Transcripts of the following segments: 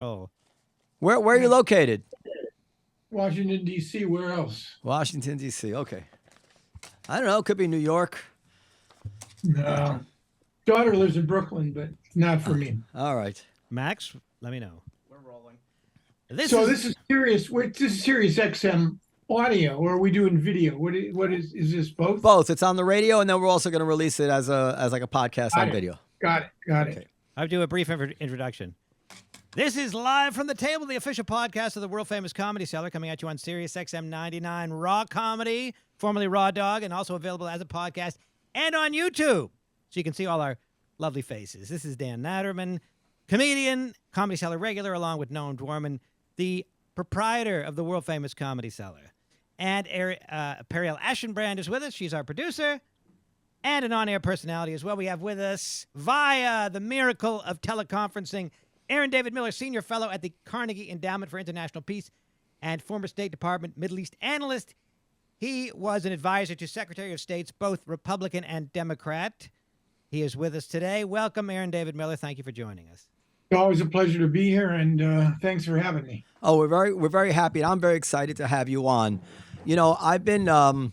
Oh, Where are you located? Washington, D.C. Where else? Washington, D.C. Okay. I don't know. Could be New York. No. Daughter lives in Brooklyn, but not for me. All right. Max, let me know. We're rolling. This This is serious. This is Sirius XM audio, or are we doing video? What is this both? Both. It's on the radio, and then we're also going to release it as like a podcast on video. Got it. Okay. I'll do a brief introduction. This is Live from the Table, the official podcast of the world-famous Comedy Cellar, coming at you on Sirius XM 99 Raw Comedy, formerly Raw Dog, and also available as a podcast and on YouTube, so you can see all our lovely faces. This is Dan Natterman, comedian, Comedy Cellar regular, along with Noam Dworman, the proprietor of the world-famous Comedy Cellar. And Periel Aschenbrand is with us. She's our producer and an on-air personality as well. We have with us, via the miracle of teleconferencing, Aaron David Miller, Senior Fellow at the Carnegie Endowment for International Peace and former State Department Middle East analyst. He was an advisor to Secretary of States, both Republican and Democrat. He is with us today. Welcome, Aaron David Miller. Thank you for joining us. Always a pleasure to be here, and thanks for having me. Oh, we're very happy, and I'm very excited to have you on. You know, I've been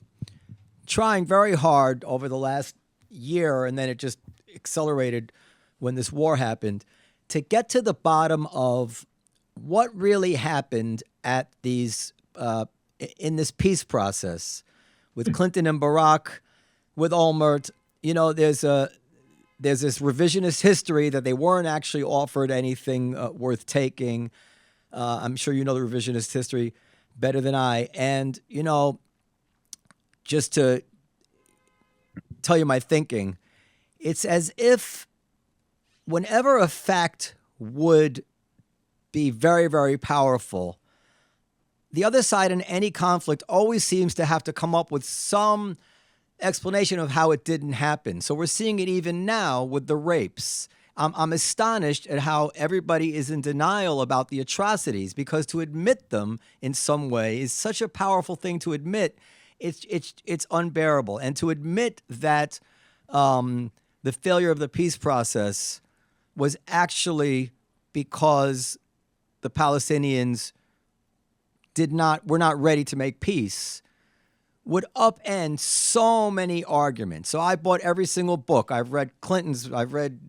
trying very hard over the last year, and then it just accelerated when this war happened, to get to the bottom of what really happened at these in this peace process with Clinton and Barack, with Olmert. You know, there's this revisionist history that they weren't actually offered anything worth taking. I'm sure you know the revisionist history better than I. And, you know, just to tell you my thinking, it's as if whenever a fact would be very, very powerful, the other side in any conflict always seems to have to come up with some explanation of how it didn't happen. So we're seeing it even now with the rapes. I'm astonished at how everybody is in denial about the atrocities, because to admit them in some way is such a powerful thing to admit. It's unbearable. And to admit that the failure of the peace process was actually because the Palestinians were not ready to make peace would upend so many arguments. So I bought every single book. I've read Clinton's. I've read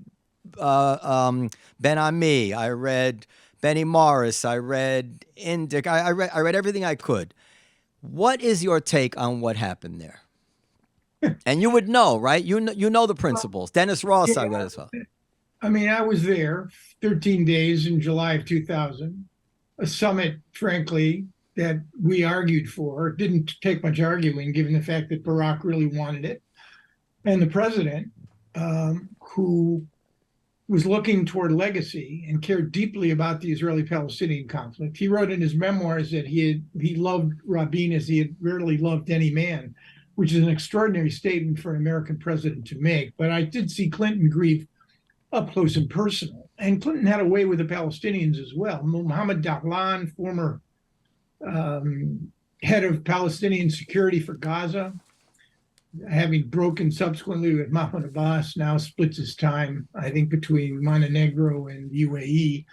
Ben Ami. I read Benny Morris. I read Indyk. I read everything I could. What is your take on what happened there? And you would know, right? You know the principles. Dennis Ross, I read as well. I mean, I was there 13 days in July of 2000, a summit, frankly, that we argued for. It didn't take much arguing, given the fact that Barack really wanted it. And the president, who was looking toward legacy and cared deeply about the Israeli-Palestinian conflict. He wrote in his memoirs that he loved Rabin as he had rarely loved any man, which is an extraordinary statement for an American president to make. But I did see Clinton grieve up close and personal. And Clinton had a way with the Palestinians as well. Mohammed Dahlan, former head of Palestinian security for Gaza, having broken subsequently with Mahmoud Abbas, now splits his time, I think, between Montenegro and UAE,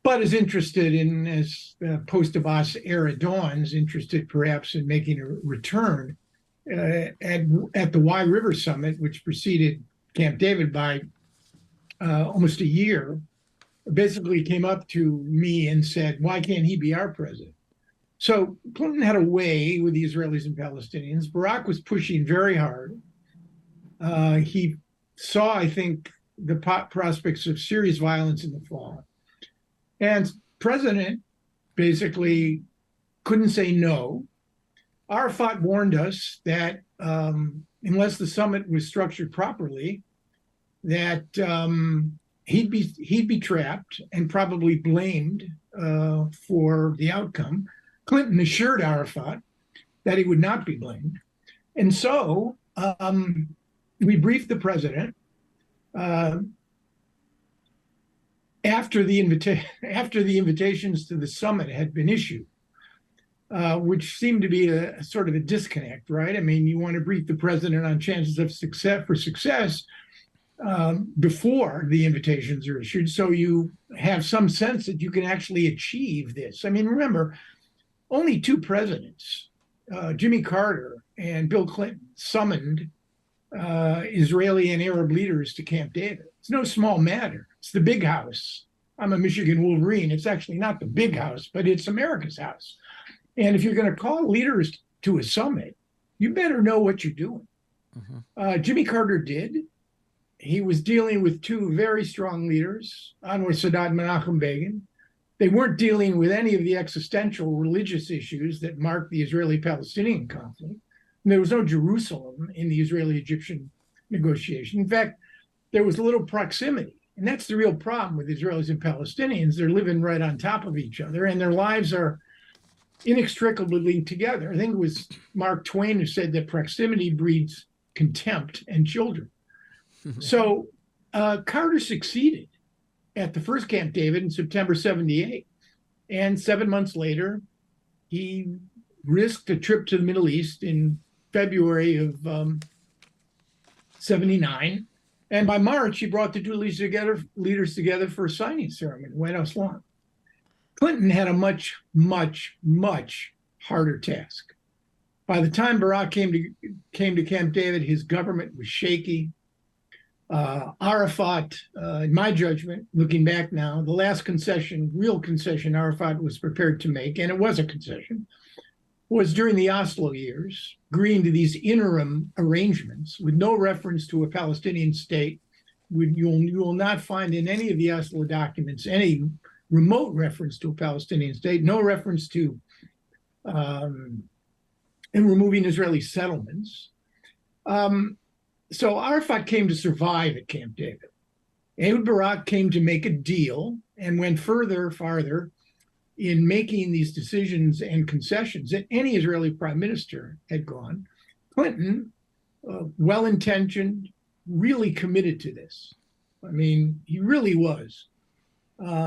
but is interested in, as the post-Abbas era dawns, interested perhaps in making a return at the Y River Summit, which preceded Camp David by almost a year. Basically came up to me and said, why can't he be our president? So Clinton had a way with the Israelis and Palestinians. Barack was pushing very hard. He saw, I think, the prospects of serious violence in the fall. And president basically couldn't say no. Arafat warned us that unless the summit was structured properly, that he'd be trapped and probably blamed for the outcome. Clinton assured Arafat that he would not be blamed. And so we briefed the president after the invitations to the summit had been issued, which seemed to be a sort of a disconnect, right? I mean, you want to brief the president on chances of success, before the invitations are issued, so you have some sense that you can actually achieve this. I mean, remember, only two presidents, Jimmy Carter and Bill Clinton, summoned Israeli and Arab leaders to Camp David. It's no small matter. It's the big house. I'm a Michigan Wolverine. It's actually not the big house, but it's America's house. And if you're going to call leaders to a summit, you better know what you're doing. Jimmy Carter did. He was dealing with two very strong leaders, Anwar Sadat and Menachem Begin. They weren't dealing with any of the existential religious issues that marked the Israeli-Palestinian conflict. And there was no Jerusalem in the Israeli-Egyptian negotiation. In fact, there was little proximity. And that's the real problem with Israelis and Palestinians. They're living right on top of each other, and their lives are inextricably linked together. I think it was Mark Twain who said that proximity breeds contempt and children. So Carter succeeded at the first Camp David in September 78. And 7 months later, he risked a trip to the Middle East in February of 79. And by March, he brought the two leaders together for a signing ceremony in White House lawn. Clinton had a much, much, much harder task. By the time Barak came to Camp David, his government was shaky. Arafat, in my judgment, looking back now, the last real concession Arafat was prepared to make, and it was a concession, was during the Oslo years, agreeing to these interim arrangements with no reference to a Palestinian state. You will not find in any of the Oslo documents any remote reference to a Palestinian state, no reference to in removing Israeli settlements. So Arafat came to survive at Camp David. Ehud Barak came to make a deal and went farther in making these decisions and concessions that any Israeli prime minister had gone. Clinton, well-intentioned, really committed to this. I mean, he really was.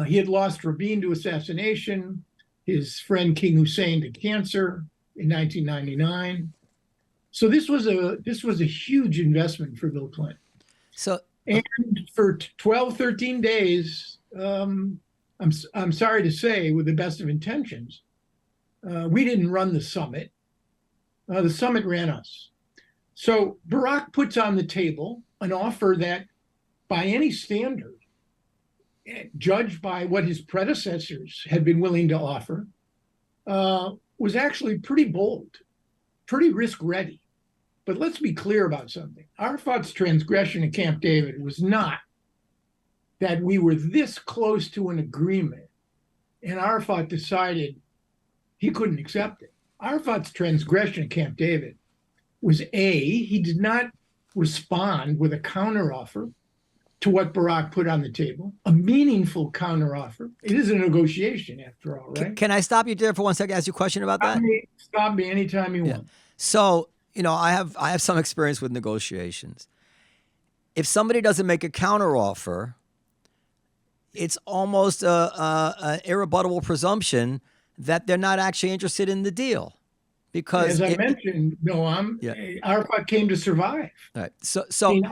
He had lost Rabin to assassination, his friend King Hussein to cancer in 1999. So this was a huge investment for Bill Clinton. And for 12, 13 days, I'm sorry to say, with the best of intentions, we didn't run the summit. The summit ran us. So Barak puts on the table an offer that, by any standard, judged by what his predecessors had been willing to offer, was actually pretty bold, pretty risk-ready. But let's be clear about something. Arafat's transgression at Camp David was not that we were this close to an agreement and Arafat decided he couldn't accept it. Arafat's transgression at Camp David was he did not respond with a counteroffer to what Barak put on the table, a meaningful counteroffer. It is a negotiation, after all, right? Can I stop you there for 1 second? Ask you a question about that? Stop me anytime you want. So, I have some experience with negotiations. If somebody doesn't make a counteroffer, it's almost an irrebuttable presumption that they're not actually interested in the deal. Because as I mentioned, Noam, Arafat came to survive. Right. So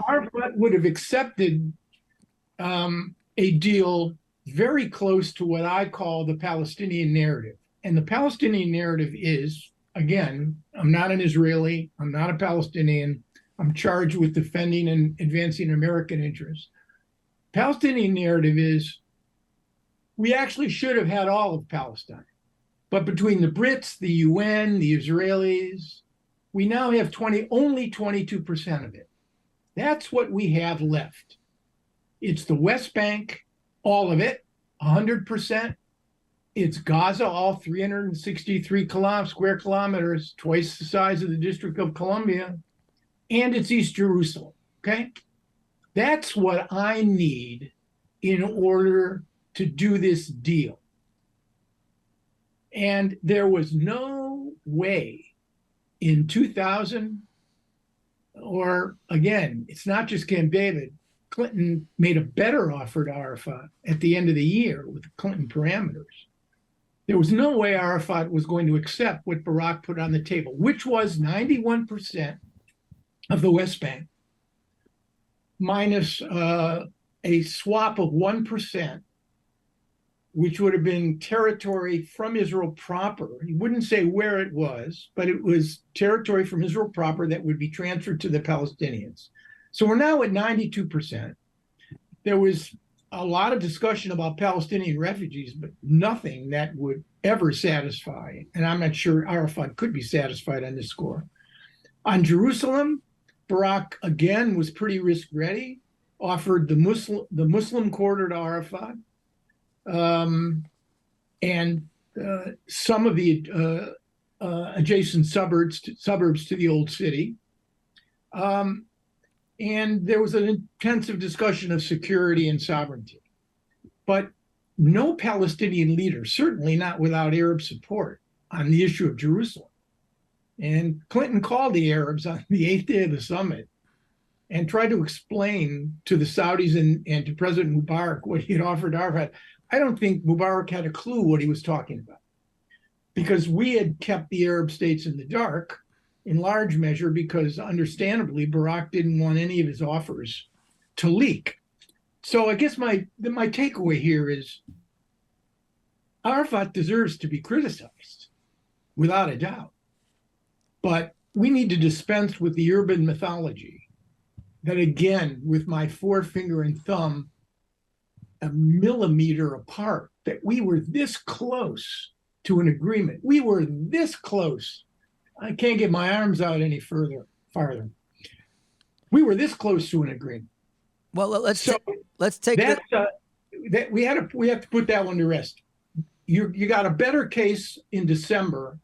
Arafat would have accepted a deal very close to what I call the Palestinian narrative. And the Palestinian narrative is, again, I'm not an Israeli, I'm not a Palestinian, I'm charged with defending and advancing American interests. Palestinian narrative is, we actually should have had all of Palestine. But between the Brits, the UN, the Israelis, we now have only 22% of it. That's what we have left. It's the West Bank, all of it, 100%. It's Gaza, all 363 square kilometers, twice the size of the District of Columbia, and it's East Jerusalem, okay? That's what I need in order to do this deal. And there was no way in 2000, or again, it's not just Camp David, Clinton made a better offer to Arafat at the end of the year with the Clinton parameters. There was no way Arafat was going to accept what Barak put on the table, which was 91% of the West Bank, minus a swap of 1%, which would have been territory from Israel proper. He wouldn't say where it was, but it was territory from Israel proper that would be transferred to the Palestinians. So we're now at 92%. There was a lot of discussion about Palestinian refugees, but nothing that would ever satisfy. And I'm not sure Arafat could be satisfied on this score. On Jerusalem, Barak again was pretty risk ready, offered the Muslim quarter to Arafat, and some of the adjacent suburbs to the old city. And there was an intensive discussion of security and sovereignty. But no Palestinian leader, certainly not without Arab support, on the issue of Jerusalem. And Clinton called the Arabs on the 8th day of the summit and tried to explain to the Saudis and to President Mubarak what he had offered Arafat. I don't think Mubarak had a clue what he was talking about, because we had kept the Arab states in the dark in large measure because, understandably, Barak didn't want any of his offers to leak. So I guess my takeaway here is Arafat deserves to be criticized, without a doubt. But we need to dispense with the urban mythology that, again, with my forefinger and thumb a millimeter apart, that we were this close to an agreement. We were this close. I can't get my arms out any farther. We were this close to an agreement. Well, let's take that we have to put that one to rest. You got a better case in December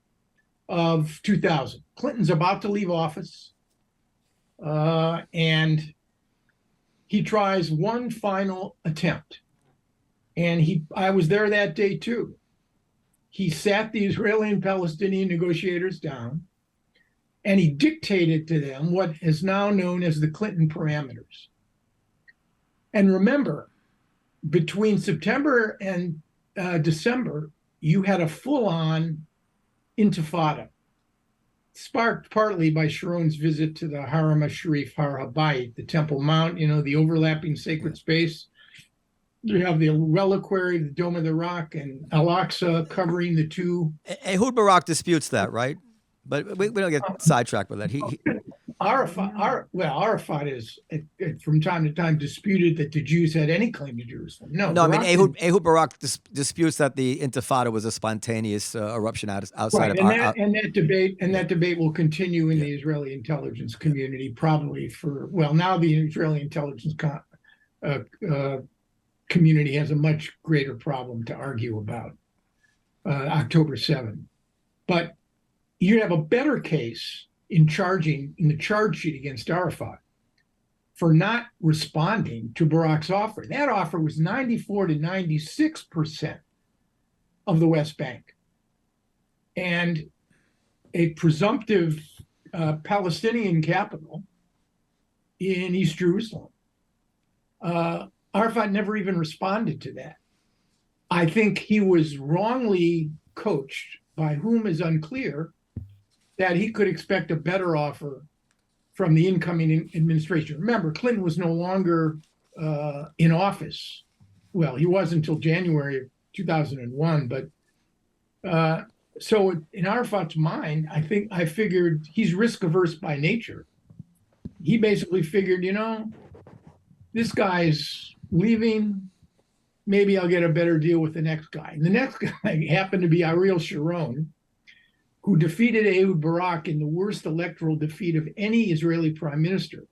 of 2000. Clinton's about to leave office, and he tries one final attempt. And I was there that day too. He sat the Israeli and Palestinian negotiators down, and he dictated to them what is now known as the Clinton parameters. And remember, between September and December, you had a full-on intifada, sparked partly by Sharon's visit to the Haram al-Sharif, Har HaBayit, the Temple Mount, the overlapping sacred space. You have the reliquary, the Dome of the Rock, and Al-Aqsa covering the two. Ehud Barak disputes that, right? But we don't get sidetracked with that. Arafat is, from time to time, disputed that the Jews had any claim to Jerusalem. No, I mean, Ehud Barak disputes that the Intifada was a spontaneous eruption outside of. And that debate will continue in the Israeli intelligence community, probably now the Israeli intelligence community has a much greater problem to argue about October 7. But you have a better case in the charge sheet against Arafat for not responding to Barak's offer. That offer was 94 to 96% of the West Bank, and a presumptive Palestinian capital in East Jerusalem. Arafat never even responded to that. I think he was wrongly coached, by whom is unclear, that he could expect a better offer from the incoming administration. Remember, Clinton was no longer in office. Well, he was until January of 2001. But so in Arafat's mind, I figured he's risk averse by nature. He basically figured, this guy's leaving. Maybe I'll get a better deal with the next guy. And the next guy happened to be Ariel Sharon, who defeated Ehud Barak in the worst electoral defeat of any Israeli prime minister,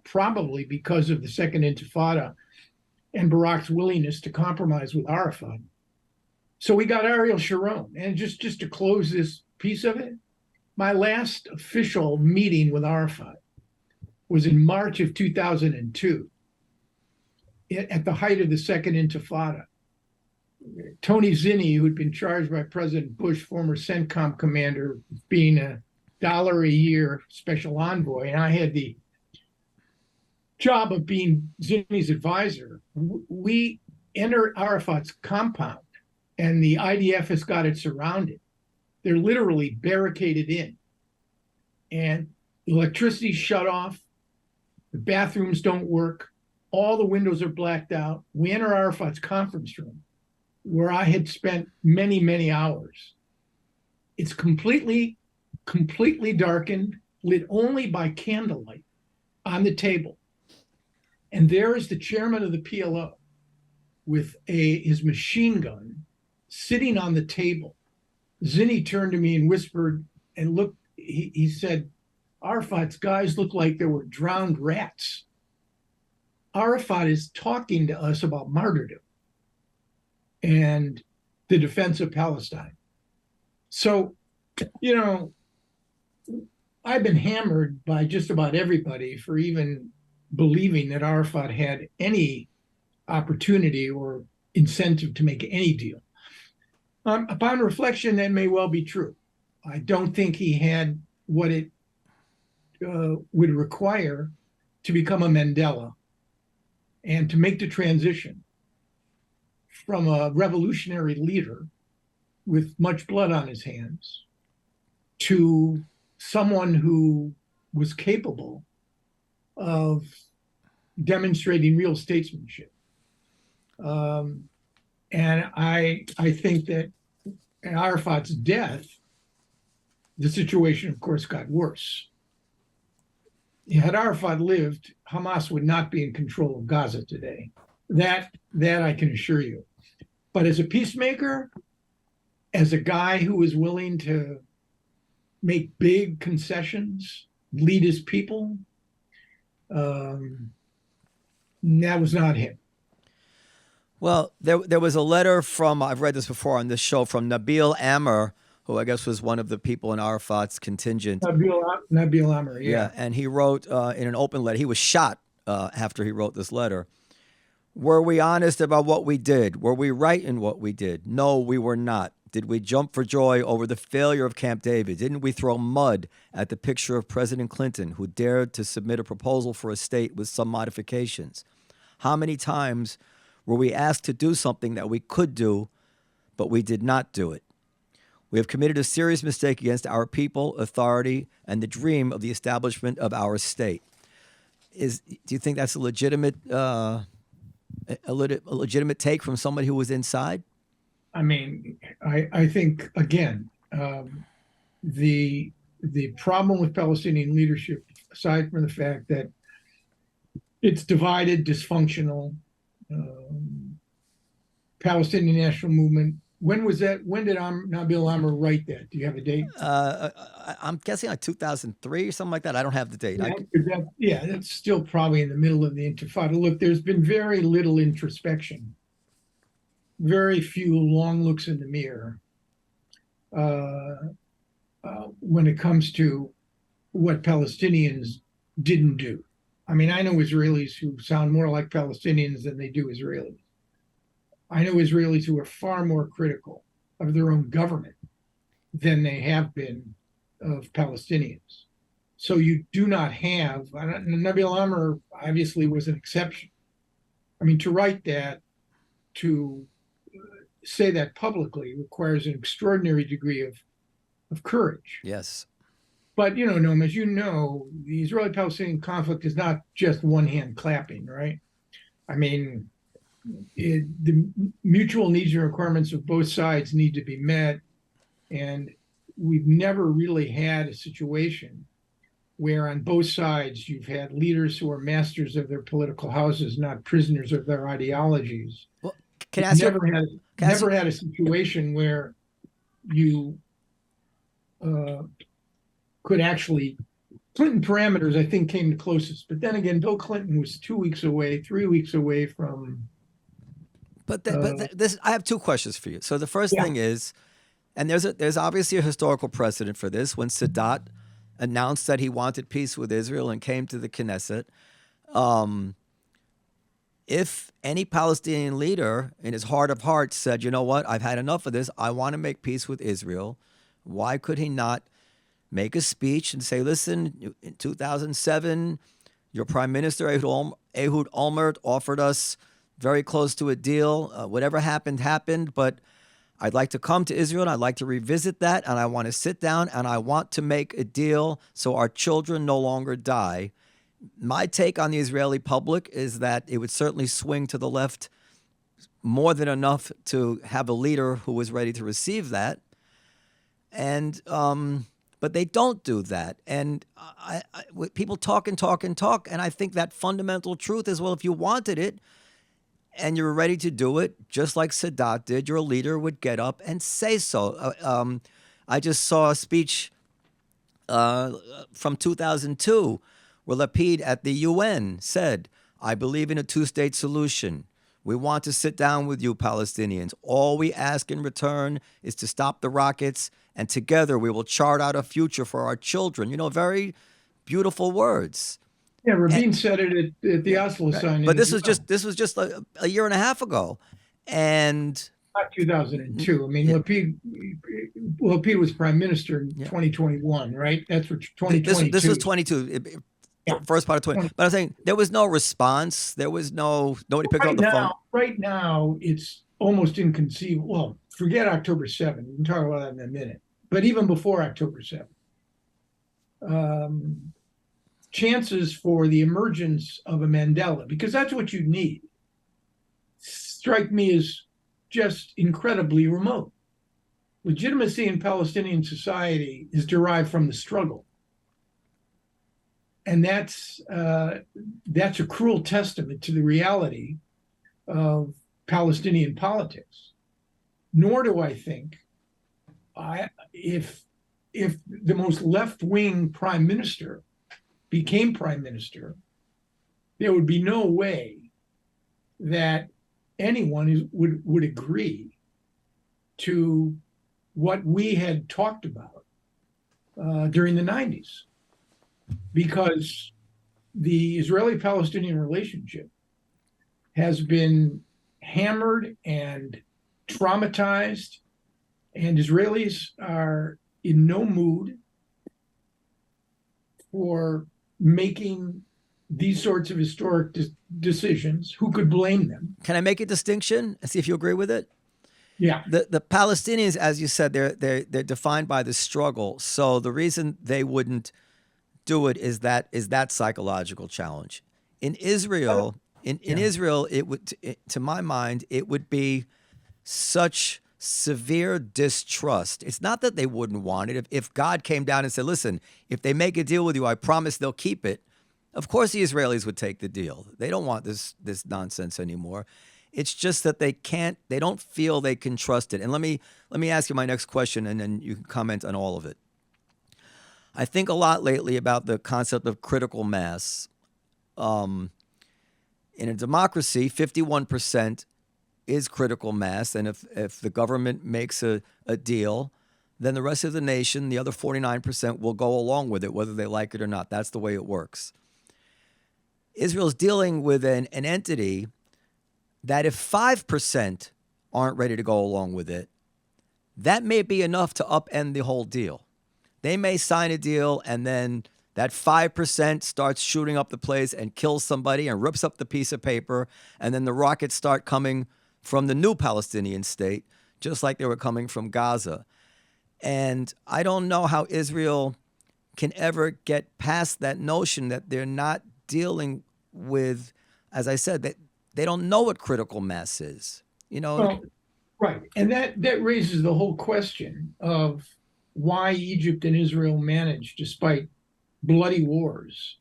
probably because of the Second Intifada and Barak's willingness to compromise with Arafat. So we got Ariel Sharon. And just to close this piece of it, my last official meeting with Arafat was in March of 2002, at the height of the Second Intifada. Tony Zinni, who had been charged by President Bush, former CENTCOM commander, being $1 a year special envoy, and I had the job of being Zinni's advisor. We enter Arafat's compound, and the IDF has got it surrounded. They're literally barricaded in, and electricity shut off. The bathrooms don't work. All the windows are blacked out. We enter Arafat's conference room, where I had spent many, many hours. It's completely darkened, lit only by candlelight on the table. And there is the chairman of the PLO with his machine gun sitting on the table. Zinni turned to me and whispered and looked, he said, Arafat's guys look like they were drowned rats. Arafat is talking to us about martyrdom and the defense of Palestine. So, you know, I've been hammered by just about everybody for even believing that Arafat had any opportunity or incentive to make any deal. Upon reflection, that may well be true. I don't think he had what it would require to become a Mandela and to make the transition from a revolutionary leader with much blood on his hands to someone who was capable of demonstrating real statesmanship. And I think that at Arafat's death, the situation, of course, got worse. Had Arafat lived, Hamas would not be in control of Gaza today. That I can assure you. But as a peacemaker, as a guy who was willing to make big concessions, lead his people, that was not him. Well, there was a letter from, I've read this before on this show, from Nabil Amr, who I guess was one of the people in Arafat's contingent. Nabil Amr, yeah. And he wrote in an open letter, he was shot after he wrote this letter. Were we honest about what we did? Were we right in what we did? No, we were not. Did we jump for joy over the failure of Camp David? Didn't we throw mud at the picture of President Clinton, who dared to submit a proposal for a state with some modifications? How many times were we asked to do something that we could do, but we did not do it? We have committed a serious mistake against our people, authority, and the dream of the establishment of our state. Do you think that's a legitimate take from somebody who was inside? I mean, I think, again, the problem with Palestinian leadership, aside from the fact that it's divided, dysfunctional, Palestinian national movement. When was that? When did Nabil Amr write that? Do you have a date? I'm guessing like 2003 or something like that. I don't have the date. That's still probably in the middle of the Intifada. Look, there's been very little introspection, very few long looks in the mirror when it comes to what Palestinians didn't do. I mean, I know Israelis who sound more like Palestinians than they do Israelis. I know Israelis who are far more critical of their own government than they have been of Palestinians. So you do not have, Nabil Amr obviously was an exception. I mean, to write that, to say that publicly requires an extraordinary degree of courage. Yes. But, you know, Noam, as you know, the Israeli-Palestinian conflict is not just one hand clapping, right? I mean, the mutual needs and requirements of both sides need to be met. And we've never really had a situation where on both sides you've had leaders who are masters of their political houses, not prisoners of their ideologies. Well, can I ask never had a situation where you could actually, Clinton parameters, I think, came the closest. But then again, Bill Clinton was 2 weeks away, 3 weeks away from. But this, I have two questions for you. So the first thing is, and there's obviously a historical precedent for this, when Sadat announced that he wanted peace with Israel and came to the Knesset. If any Palestinian leader in his heart of hearts said, you know what, I've had enough of this, I want to make peace with Israel, why could he not make a speech and say, listen, in 2007, your prime minister, Ehud Olmert, offered us very close to a deal. Whatever happened, happened, but I'd like to come to Israel and I'd like to revisit that, and I want to sit down and I want to make a deal so our children no longer die. my take on the Israeli public is that it would certainly swing to the left more than enough to have a leader who was ready to receive that. And but they don't do that. And people talk and talk and talk. And I think that fundamental truth is, well, if you wanted it and you were ready to do it, just like Sadat did, your leader would get up and say so. I just saw a speech from 2002 where Lapid at the UN said, I believe in a two-state solution. We want to sit down with you, Palestinians. All we ask in return is to stop the rockets, and together we will chart out a future for our children. You know, very beautiful words. Yeah, Rabin said it at the Oslo signing. But this was just a year and a half ago, and not 2002. I mean, Lapid was prime minister in 2021, right? That's what 2022. This was 22. First part of 20. But I'm saying there was no response. There was nobody picked up the phone. Right now, it's almost inconceivable. Well, forget October 7th. We can talk about that in a minute. But even before October 7th, chances for the emergence of a Mandela, because that's what you need, strike me as just incredibly remote. Legitimacy in Palestinian society is derived from the struggle. And that's a cruel testament to the reality of Palestinian politics. Nor do I think if the most left-wing prime minister became prime minister, there would be no way that anyone would agree to what we had talked about during the 90s. Because the Israeli-Palestinian relationship has been hammered and traumatized, and Israelis are in no mood for making these sorts of historic decisions. Who could blame them? Can I make a distinction and see if you agree with it? Yeah. The Palestinians, as you said, they're defined by the struggle. So the reason they wouldn't do it is that psychological challenge. In Israel, Israel, it would, to my mind, it would be such severe distrust. It's not that they wouldn't want it. If God came down and said, listen, if they make a deal with you, I promise they'll keep it. Of course the Israelis would take the deal. They don't want this nonsense anymore. It's just that they don't feel they can trust it. And let me ask you my next question, and then you can comment on all of it. I think a lot lately about the concept of critical mass. In a democracy, 51% is critical mass, and if the government makes a deal, then the rest of the nation, the other 49%, will go along with it, whether they like it or not. That's the way it works. Israel's dealing with an entity that if 5% aren't ready to go along with it, that may be enough to upend the whole deal. They may sign a deal, and then that 5% starts shooting up the place and kills somebody and rips up the piece of paper, and then the rockets start coming from the new Palestinian state, just like they were coming from Gaza. And I don't know how Israel can ever get past that notion that they're not dealing with, as I said, that they don't know what critical mass is. You know, well, right. And that raises the whole question of why Egypt and Israel managed, despite bloody wars,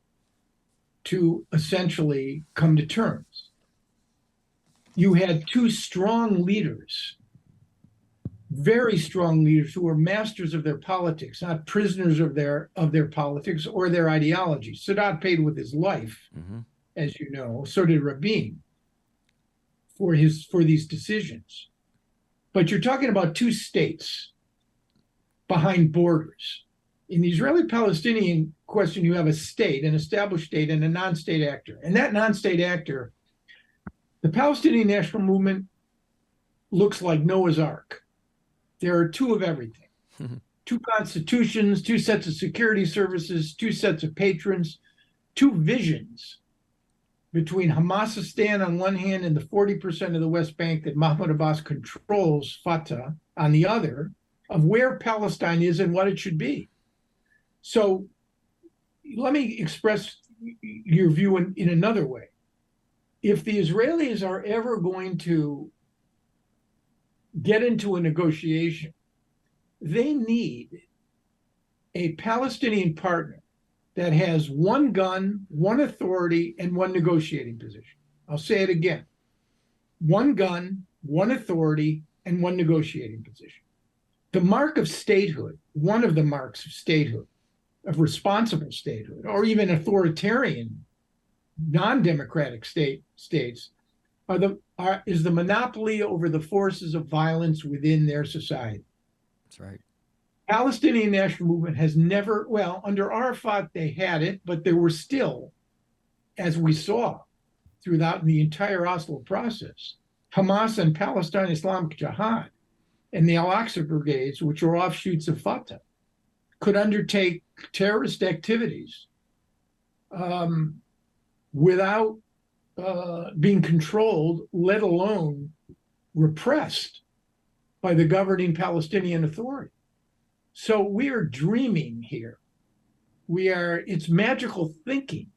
to essentially come to terms. You had two strong leaders, very strong leaders, who were masters of their politics, not prisoners of their politics or their ideology. Sadat paid with his life, as you know. So did Rabin for these decisions. But you're talking about two states behind borders. In the Israeli-Palestinian question, you have a state, an established state, and a non-state actor. And that non-state actor, the Palestinian National Movement, looks like Noah's Ark. There are two of everything. Two constitutions, two sets of security services, two sets of patrons, two visions between Hamasistan on one hand and the 40% of the West Bank that Mahmoud Abbas controls, Fatah, on the other, of where Palestine is and what it should be. So let me express your view in another way. If the Israelis are ever going to get into a negotiation, they need a Palestinian partner that has one gun, one authority, and one negotiating position. I'll say it again. One gun, one authority, and one negotiating position. The mark of statehood, one of the marks of statehood, of responsible statehood, or even authoritarian, non-democratic states, is the monopoly over the forces of violence within their society. That's right. Palestinian national movement has never, well, under Arafat they had it, but there were still, as we saw throughout the entire Oslo process, Hamas and Palestine Islamic Jihad and the Al-Aqsa brigades, which are offshoots of Fatah, could undertake terrorist activities without being controlled, let alone repressed by the governing Palestinian Authority. So we are dreaming here. It's magical thinking.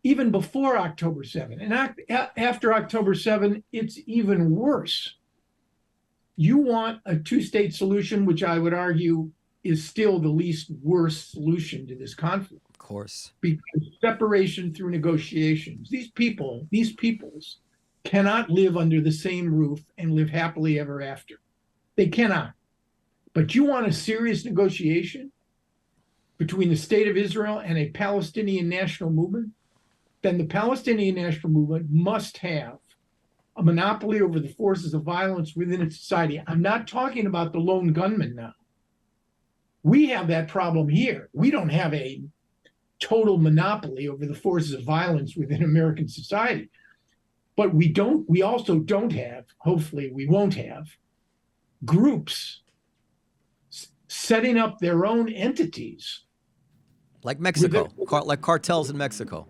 Even before October 7. And after October 7, it's even worse. You want a two-state solution, which I would argue is still the least worst solution to this conflict. Of course. Because separation through negotiations. These peoples cannot live under the same roof and live happily ever after. They cannot. But you want a serious negotiation between the state of Israel and a Palestinian national movement? Then the Palestinian national movement must have a monopoly over the forces of violence within its society. I'm not talking about the lone gunman now. We have that problem here. We don't have a total monopoly over the forces of violence within American society. But we also don't have, hopefully we won't have, groups setting up their own entities. Like Mexico, like cartels in Mexico.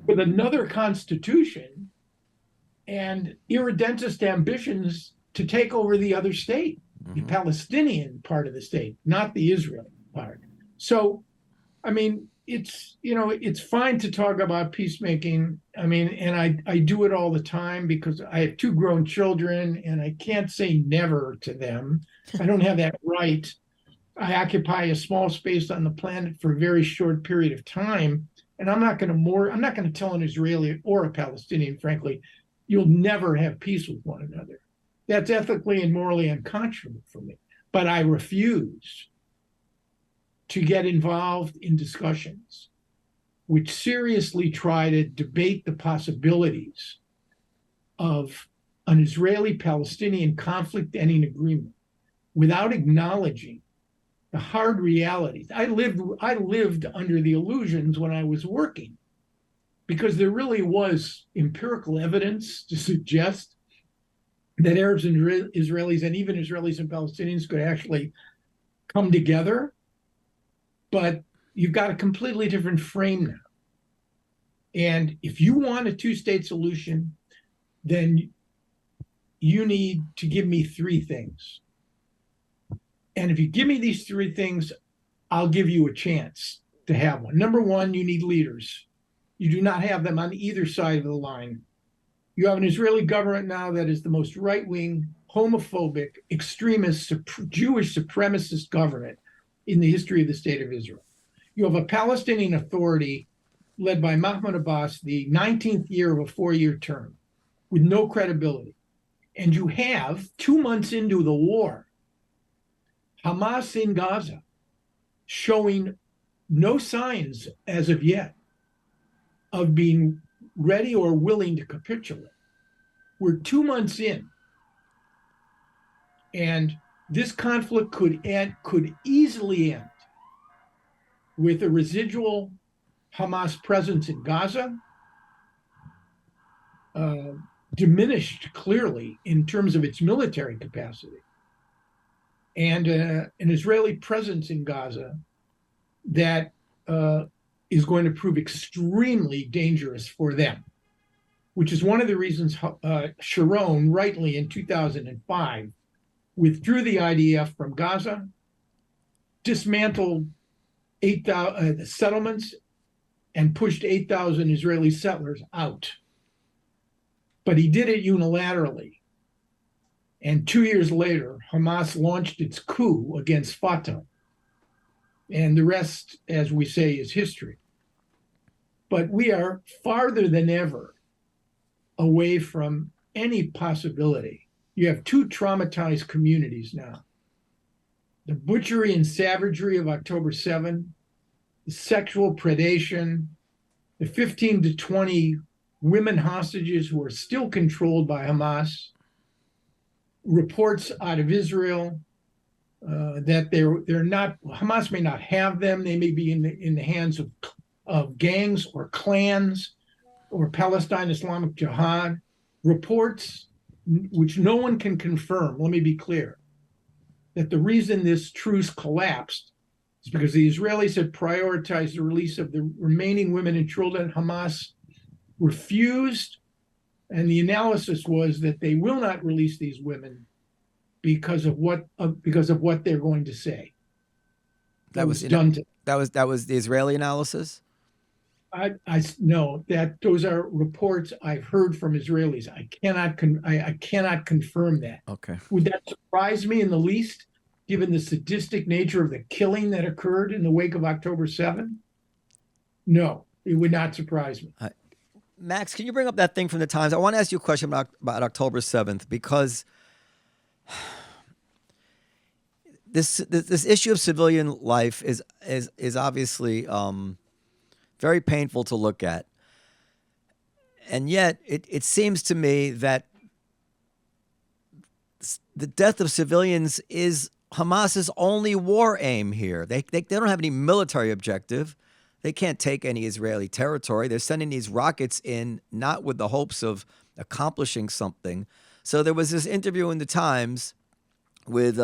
With another constitution and irredentist ambitions to take over the other state, the Palestinian part of the state, not the Israeli part. So, I mean, it's fine to talk about peacemaking. I mean, and I do it all the time because I have two grown children and I can't say never to them. I don't have that right. I occupy a small space on the planet for a very short period of time. And I'm not going to tell an Israeli or a Palestinian, frankly, you'll never have peace with one another. That's ethically and morally unconscionable for me. But I refuse to get involved in discussions which seriously try to debate the possibilities of an Israeli-Palestinian conflict ending agreement without acknowledging the hard realities. I lived under the illusions when I was working, because there really was empirical evidence to suggest that Arabs and Israelis, and even Israelis and Palestinians, could actually come together. But you've got a completely different frame now. And if you want a two-state solution, then you need to give me three things. And if you give me these three things, I'll give you a chance to have one. Number one, you need leaders. You do not have them on either side of the line. You have an Israeli government now that is the most right-wing, homophobic, extremist, Jewish supremacist government in the history of the state of Israel. You have a Palestinian Authority led by Mahmoud Abbas, the 19th year of a 4-year term, with no credibility. And you have, 2 months into the war, Hamas in Gaza showing no signs as of yet of being ready or willing to capitulate. We're 2 months in, and this conflict could easily end with a residual Hamas presence in Gaza, diminished clearly in terms of its military capacity, and an Israeli presence in Gaza that is going to prove extremely dangerous for them, which is one of the reasons Sharon, rightly in 2005, withdrew the IDF from Gaza, dismantled 8,000 settlements, and pushed 8,000 Israeli settlers out. But he did it unilaterally. And 2 years later, Hamas launched its coup against Fatah. And the rest, as we say, is history. But we are farther than ever away from any possibility. You have two traumatized communities now. The butchery and savagery of October 7, the sexual predation, the 15 to 20 women hostages who are still controlled by Hamas, reports out of Israel that they're not, Hamas may not have them. They may be in the hands of gangs or clans or Palestine Islamic Jihad. Reports which no one can confirm, let me be clear, that the reason this truce collapsed is because the Israelis had prioritized the release of the remaining women and children. Hamas refused, and the analysis was that they will not release these women because of what they're going to say. That was done to. That was the Israeli analysis. I know that those are reports I've heard from Israelis. I cannot confirm that. Okay. Would that surprise me in the least, given the sadistic nature of the killing that occurred in the wake of October 7? No, it would not surprise me. Max, can you bring up that thing from the Times? I want to ask you a question about October 7th, because this issue of civilian life is obviously very painful to look at. And yet it seems to me that the death of civilians is Hamas's only war aim here. They don't have any military objective. They can't take any Israeli territory. They're sending these rockets in not with the hopes of accomplishing something. So there was this interview in the Times with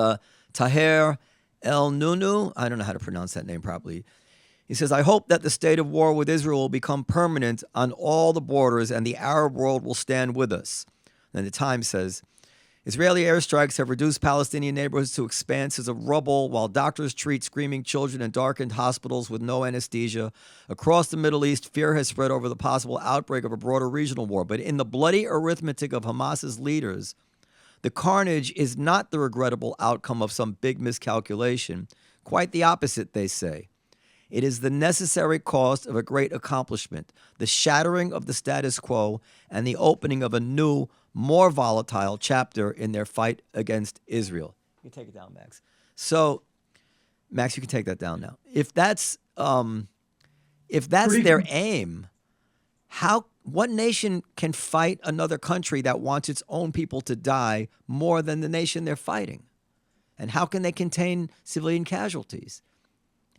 Taher El Nunu. I don't know how to pronounce that name properly. He says, I hope that the state of war with Israel will become permanent on all the borders and the Arab world will stand with us. And the Times says, Israeli airstrikes have reduced Palestinian neighborhoods to expanses of rubble while doctors treat screaming children in darkened hospitals with no anesthesia. Across the Middle East, fear has spread over the possible outbreak of a broader regional war. But in the bloody arithmetic of Hamas's leaders, the carnage is not the regrettable outcome of some big miscalculation. Quite the opposite, they say. It is the necessary cost of a great accomplishment, the shattering of the status quo and the opening of a new, more volatile chapter in their fight against Israel. You can take it down, Max. So, Max, you can take that down now. If that's their aim, what nation can fight another country that wants its own people to die more than the nation they're fighting? And how can they contain civilian casualties?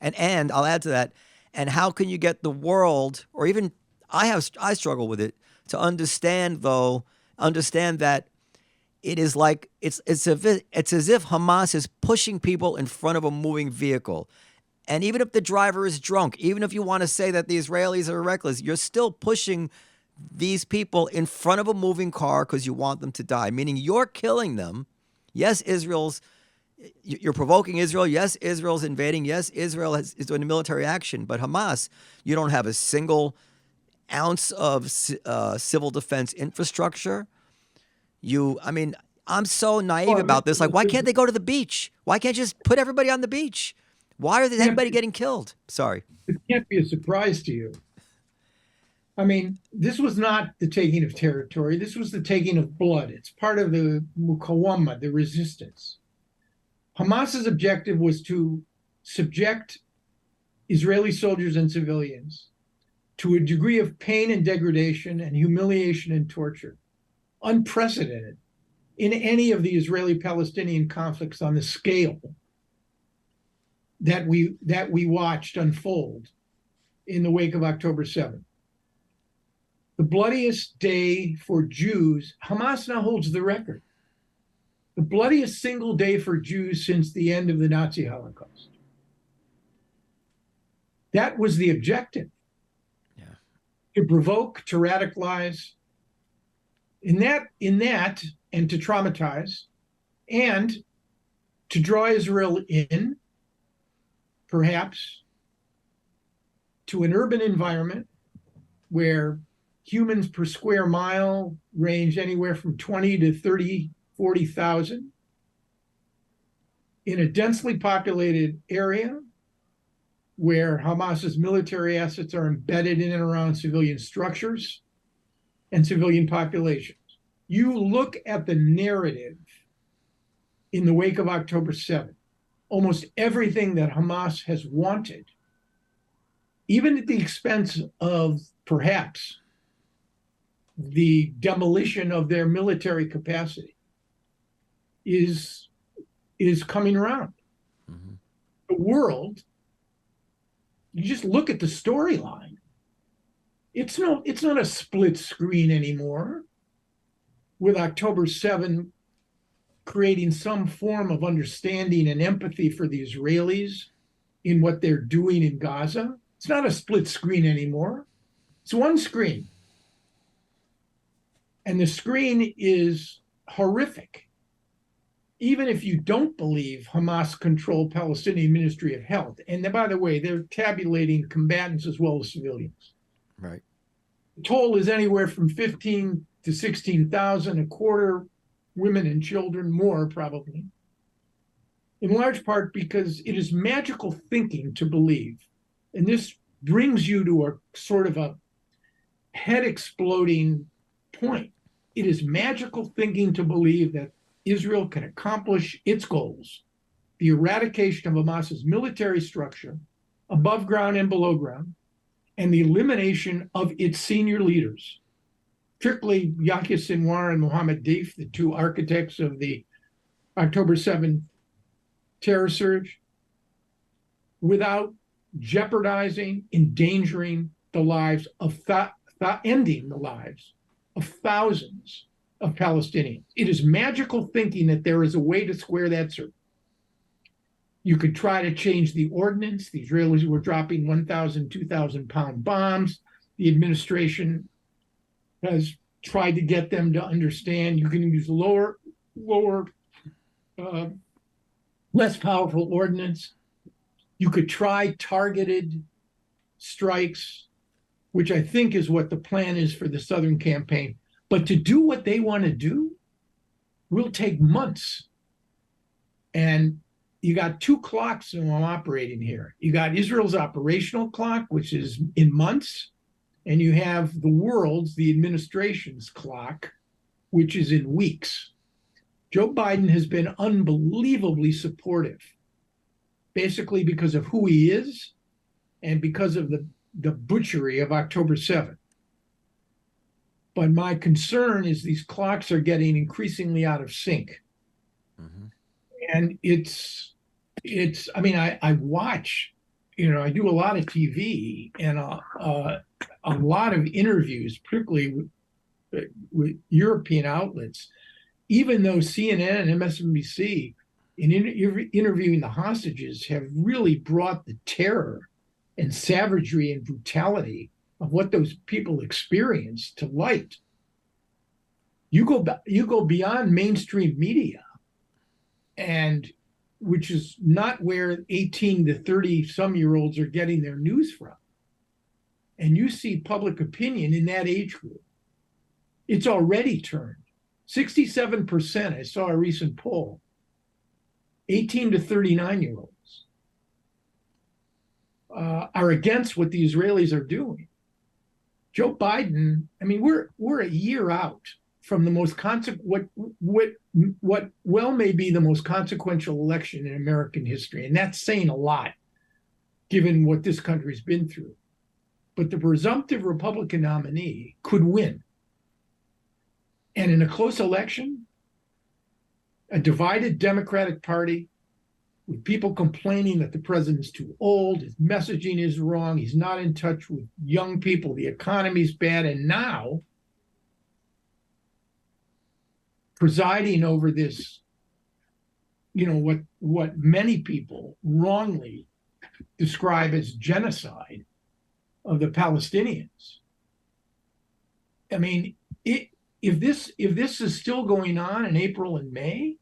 And I'll add to that, and how can you get the world, or even I struggle with it, to understand that it is like it's as if Hamas is pushing people in front of a moving vehicle. And even if the driver is drunk, even if you want to say that the Israelis are reckless, you're still pushing these people in front of a moving car because you want them to die, meaning you're killing them. Yes, you're provoking Israel. Yes, Israel's invading. Yes, Israel is doing a military action. But Hamas, you don't have a single ounce of civil defense infrastructure. I'm so naive about this. Like, why can't they go to the beach? Why can't you just put everybody on the beach? Why is everybody getting killed? Sorry. It can't be a surprise to you. I mean, this was not the taking of territory. This was the taking of blood. It's part of the mukawama, the resistance. Hamas's objective was to subject Israeli soldiers and civilians to a degree of pain and degradation and humiliation and torture, unprecedented in any of the Israeli-Palestinian conflicts on the scale that we watched unfold in the wake of October 7th. The bloodiest day for Jews, Hamas now holds the record. The bloodiest single day for Jews since the end of the Nazi Holocaust. That was the objective. Yeah. To provoke, to radicalize, in that, and to traumatize, and to draw Israel in, perhaps, to an urban environment where humans per square mile range anywhere from 20 to 30, 40,000 in a densely populated area where Hamas's military assets are embedded in and around civilian structures and civilian populations. You look at the narrative in the wake of October 7th, almost everything that Hamas has wanted, even at the expense of perhaps the demolition of their military capacity, is coming around. Mm-hmm. The world, you just look at the storyline. It's not a split screen anymore, with October 7 creating some form of understanding and empathy for the Israelis in what they're doing in Gaza. It's not a split screen anymore. It's one screen. And the screen is horrific. Even if you don't believe Hamas-controlled Palestinian Ministry of Health, and by the way, they're tabulating combatants as well as civilians. Right. The toll is anywhere from 15 to 16,000, a quarter women and children, more probably, in large part because it is magical thinking to believe, and this brings you to a sort of a head-exploding point. It is magical thinking to believe that Israel can accomplish its goals, the eradication of Hamas's military structure, above ground and below ground, and the elimination of its senior leaders, particularly Yahya Sinwar and Mohammed Deif, the two architects of the October 7th terror surge, without jeopardizing, endangering the lives of, ending the lives of thousands of Palestinians. It is magical thinking that there is a way to square that circle. You could try to change the ordinance. The Israelis were dropping 1,000, 2,000 pound bombs. The administration has tried to get them to understand you can use less powerful ordnance. You could try targeted strikes, which I think is what the plan is for the Southern campaign. But to do what they want to do will take months. And you got two clocks that I'm operating here. You got Israel's operational clock, which is in months, and you have the world's, the administration's clock, which is in weeks. Joe Biden has been unbelievably supportive, basically because of who he is and because of the butchery of October 7th. But my concern is these clocks are getting increasingly out of sync. Mm-hmm. And I mean, I watch, I do a lot of TV and a lot of interviews, particularly with European outlets, even though CNN and MSNBC, in interviewing the hostages, have really brought the terror and savagery and brutality of what those people experienced to light. You go beyond mainstream media, and which is not where 18 to 30-some-year-olds are getting their news from. And you see public opinion in that age group. It's already turned. 67%, I saw a recent poll, 18 to 39-year-olds are against what the Israelis are doing. Joe Biden, I mean, we're a year out from the most what may be the most consequential election in American history, and that's saying a lot, given what this country's been through. But the presumptive Republican nominee could win, and in a close election, a divided Democratic Party with people complaining that the president's too old, his messaging is wrong, he's not in touch with young people, the economy's bad, and now presiding over this, what many people wrongly describe as genocide of the Palestinians. I mean, if this is still going on in April and May,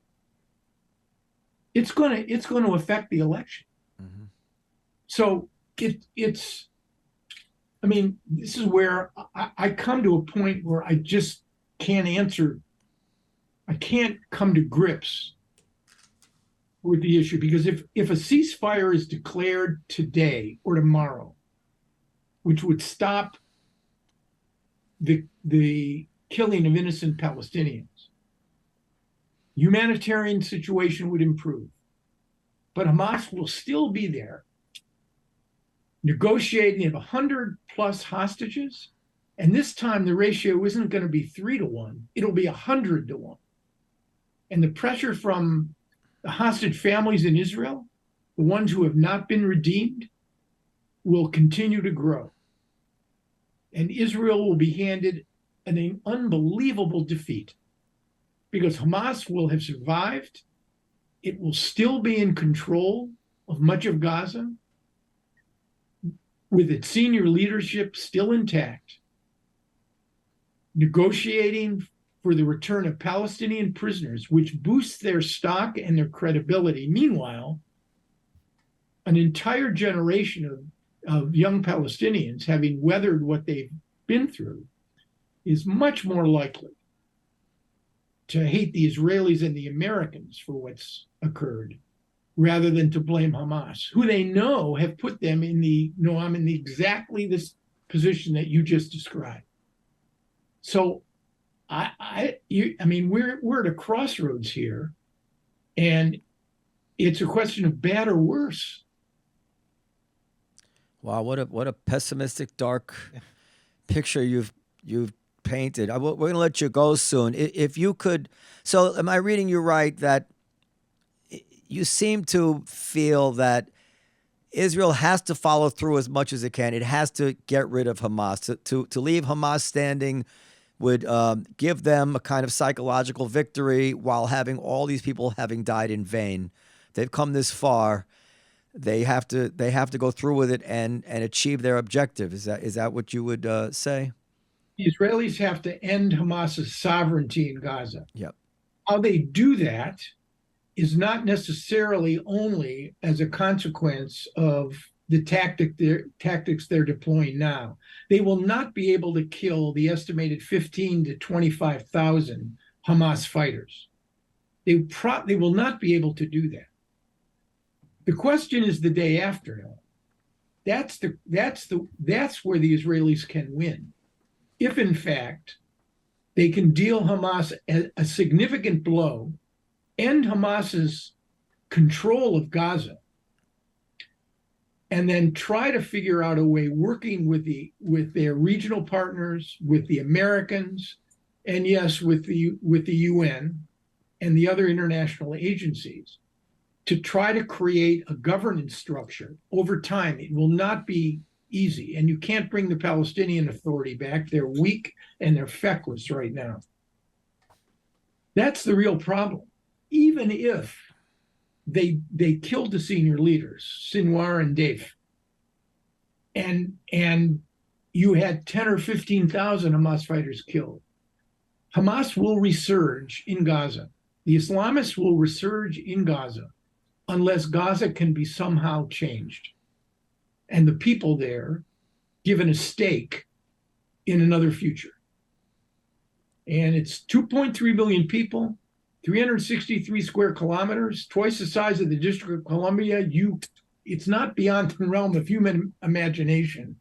it's going to affect the election. Mm-hmm. So I mean, this is where I come to a point where I just can't answer. I can't come to grips with the issue, because if a ceasefire is declared today or tomorrow, which would stop the killing of innocent Palestinians, humanitarian situation would improve. But Hamas will still be there negotiating. They have 100 plus hostages. And this time the ratio isn't going to be 3-1. It'll be 100-1. And the pressure from the hostage families in Israel, the ones who have not been redeemed, will continue to grow. And Israel will be handed an unbelievable defeat, because Hamas will have survived. It will still be in control of much of Gaza, with its senior leadership still intact, negotiating for the return of Palestinian prisoners, which boosts their stock and their credibility. Meanwhile, an entire generation of young Palestinians, having weathered what they've been through, is much more likely to hate the Israelis and the Americans for what's occurred, rather than to blame Hamas, who they know have put them in exactly this position that you just described. So I mean, we're at a crossroads here, and it's a question of bad or worse. Wow, what a pessimistic, dark picture you've painted. We're going to let you go soon. If you could, so am I reading you right that you seem to feel that Israel has to follow through as much as it can? It has to get rid of Hamas. To leave Hamas standing would give them a kind of psychological victory, while having all these people having died in vain. They've come this far. They have to go through with it and achieve their objective. Is that what you would say? The Israelis have to end Hamas's sovereignty in Gaza. Yep. How they do that is not necessarily only as a consequence of the tactics they're deploying now. They will not be able to kill the estimated 15 to 25,000 Hamas fighters. They will not be able to do that. The question is the day after. That's where the Israelis can win. If in fact they can deal Hamas a significant blow, end Hamas's control of Gaza, and then try to figure out a way, working with their regional partners, with the Americans, and yes, with the UN and the other international agencies, to try to create a governance structure over time. It will not be easy, and you can't bring the Palestinian Authority back. They're weak and they're feckless right now. That's the real problem. Even if they killed the senior leaders, Sinwar and Deif, and you had 10 or 15,000 Hamas fighters killed, Hamas will resurge in Gaza. The Islamists will resurge in Gaza unless Gaza can be somehow changed, and the people there given a stake in another future. And it's 2.3 million people, 363 square kilometers, twice the size of the District of Columbia. It's not beyond the realm of human imagination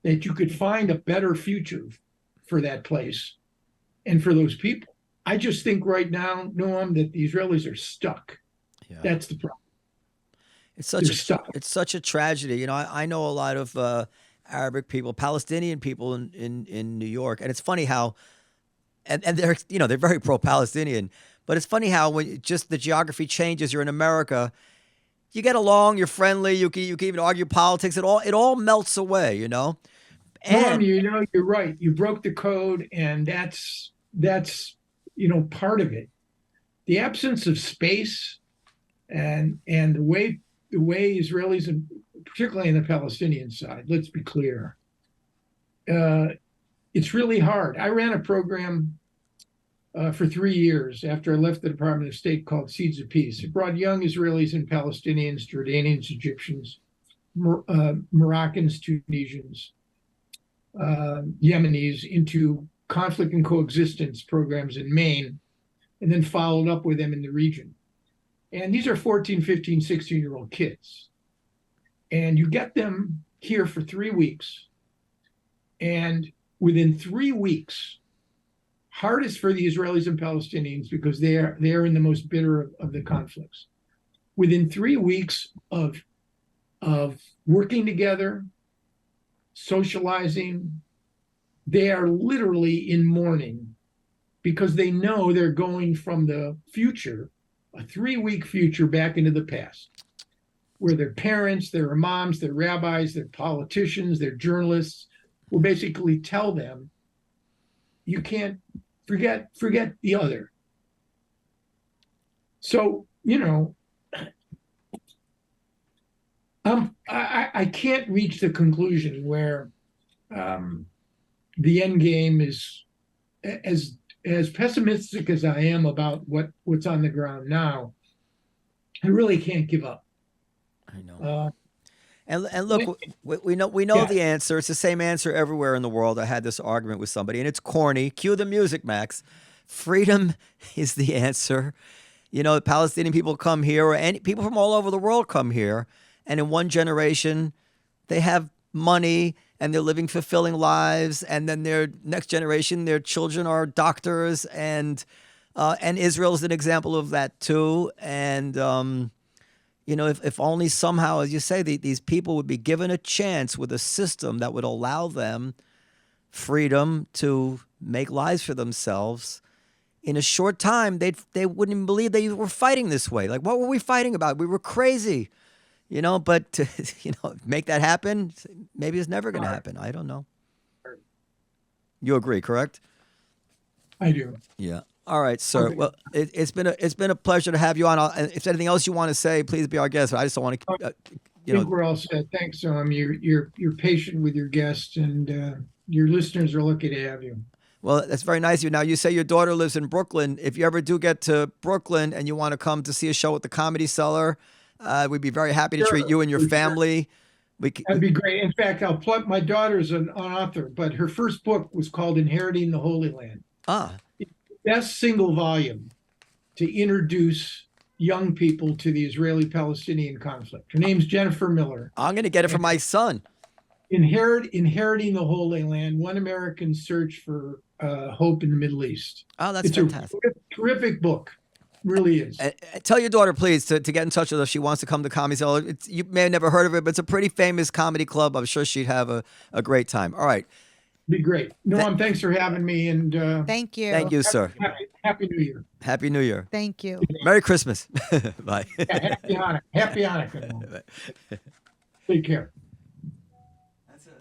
that you could find a better future for that place and for those people. I just think right now, Noam, that the Israelis are stuck. Yeah. That's the problem. It's such a tragedy. You know, I know a lot of Arabic people, Palestinian people in New York, and it's funny how, and they're very pro-Palestinian, but it's funny how when just the geography changes, you're in America, you get along, you're friendly, you can even argue politics. It all melts away, you know. And you're right. You broke the code, and that's part of it. The absence of space and the way Israelis, and particularly on the Palestinian side, let's be clear, it's really hard. I ran a program for 3 years after I left the Department of State called Seeds of Peace. It brought young Israelis and Palestinians, Jordanians, Egyptians, Moroccans, Tunisians, Yemenis into conflict and coexistence programs in Maine, and then followed up with them in the region. And these are 14, 15, 16-year-old kids. And you get them here for 3 weeks. And within 3 weeks, hardest for the Israelis and Palestinians because they are in the most bitter of the conflicts. Within 3 weeks of working together, socializing, they are literally in mourning because they know they're going from the future, a 3-week future, back into the past, where their parents, their imams, their rabbis, their politicians, their journalists will basically tell them, you can't forget the other. So, I can't reach the conclusion where the end game is as pessimistic as I am about what's on the ground now. I really can't give up. I know. And look, we know the answer. It's the same answer everywhere in the world. I had this argument with somebody, and it's corny. Cue the music, Max. Freedom is the answer. The Palestinian people come here, or any people from all over the world come here, and in one generation, they have money and they're living fulfilling lives, and then their next generation, their children are doctors, and Israel is an example of that too. And if only somehow, as you say, these people would be given a chance with a system that would allow them freedom to make lives for themselves. In a short time, they wouldn't even believe they were fighting this way. Like, what were we fighting about? We were crazy, But to make that happen, maybe it's never going to happen. I don't know. You agree, correct? I do. Yeah. All right, sir. Okay. Well, it's been a pleasure to have you on. If there's anything else you want to say, please be our guest. I just don't want to, I think we're all set. Thanks, you're patient with your guests, and your listeners are lucky to have you. Well, that's very nice of you. Now, you say your daughter lives in Brooklyn. If you ever do get to Brooklyn and you want to come to see a show at the Comedy Cellar, we'd be very happy to treat you and your family. That'd be great. In fact, I'll plug, my daughter's an author, but her first book was called Inheriting the Holy Land. Best single volume to introduce young people to the Israeli-Palestinian conflict. Her name's Jennifer Miller. I'm going to get it for my son. Inheriting the Holy Land, One American Search for Hope in the Middle East. Oh, that's fantastic. It's a terrific book. Really is. Tell your daughter, please, to get in touch with us. She wants to come to Comedy Cellar. You may have never heard of it, but it's a pretty famous comedy club. I'm sure she'd have a great time. All right. Be great. Noam, thanks for having me. And thank you. Thank you, sir. Happy New Year. Happy New Year. Thank you. Merry Christmas. Bye. Yeah, happy Hanukkah. Take care. That's it.